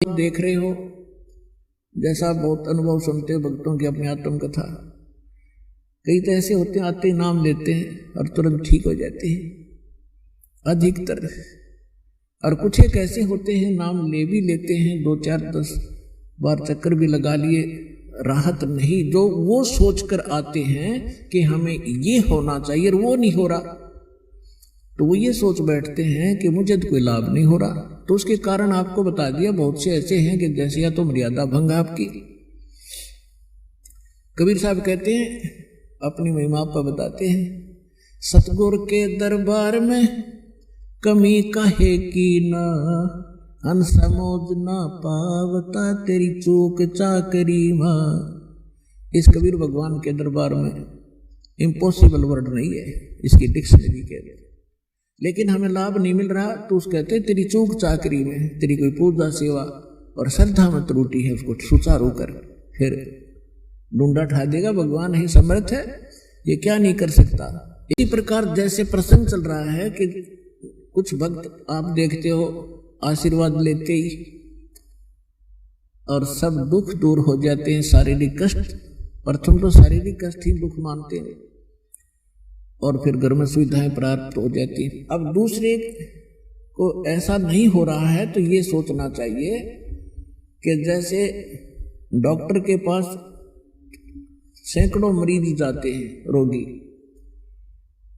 देख रहे हो, जैसा बहुत अनुभव सुनते हो भक्तों की अपनी आत्म कथा, कई तो ऐसे होते हैं आते ही नाम लेते हैं और तुरंत ठीक हो जाते हैं अधिकतर, और कुछ एक ऐसे होते हैं नाम ले भी लेते हैं, 2 4 10 बार चक्कर भी लगा लिए, राहत नहीं, जो वो सोचकर आते हैं कि हमें ये होना चाहिए और वो नहीं हो रहा, तो वो ये सोच बैठते हैं कि मुझे तो कोई लाभ नहीं हो रहा। तो उसके कारण आपको बता दिया, बहुत से ऐसे हैं कि जैसे या तो मर्यादा भंग आपकी। कबीर साहब कहते हैं, अपनी महिमा पर बताते हैं, सतगुरु के दरबार में कमी काहे की ना, अनसमोद ना पावता तेरी चूक चाकरी मां। इस कबीर भगवान के दरबार में इम्पॉसिबल वर्ड नहीं है, इसकी डिक्शनरी के अंदर, लेकिन हमें लाभ नहीं मिल रहा, तो उस कहते हैं तेरी चूक चाकरी में, तेरी कोई पूजा सेवा और श्रद्धा में त्रुटि है, उसको सुचारू कर, फिर डूंडा ठा देगा। भगवान ही समर्थ है, ये क्या नहीं कर सकता। इसी प्रकार जैसे प्रसंग चल रहा है कि कुछ भक्त आप देखते हो आशीर्वाद लेते ही और सब दुख दूर हो जाते हैं, शारीरिक कष्ट, प्रथम तो शारीरिक कष्ट ही दुख मानते हैं और फिर घर में सुविधाएं प्राप्त हो जाती हैं। अब दूसरे को ऐसा नहीं हो रहा है तो ये सोचना चाहिए कि जैसे डॉक्टर के पास सैकड़ों मरीज जाते हैं रोगी,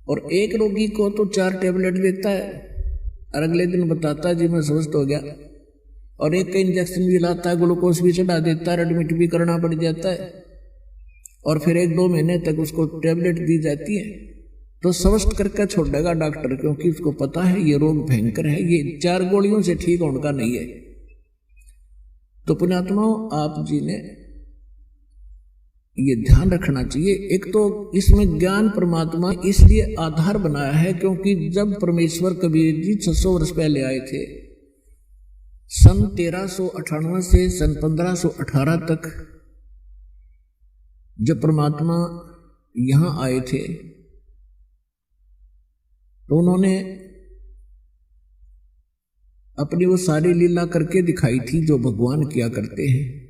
और एक रोगी को तो 4 टैबलेट देता है और अगले दिन बताता है जी मैं स्वस्थ हो गया, और एक का इंजेक्शन भी लाता है, ग्लूकोज भी चढ़ा देता है, एडमिट भी करना पड़ जाता है, और फिर 1-2 महीने तक उसको टैबलेट दी जाती है, तो स्वस्थ करके छोड़ देगा डॉक्टर, क्योंकि उसको पता है ये रोग भयंकर है, ये 4 गोलियों से ठीक होने का नहीं है। तो पुण्यात्माओं, आप जी ने ये ध्यान रखना चाहिए। एक तो इसमेमें ज्ञान परमात्मा इसलिए आधार बनाया है क्योंकि जब परमेश्वर कबीर जी 600 वर्ष पहले आए थे, सन 1398 से सन 1518 तक जब परमात्मा यहां आए थे, तो उन्होंने अपनी वो सारी लीला करके दिखाई थी जो भगवान किया करते हैं।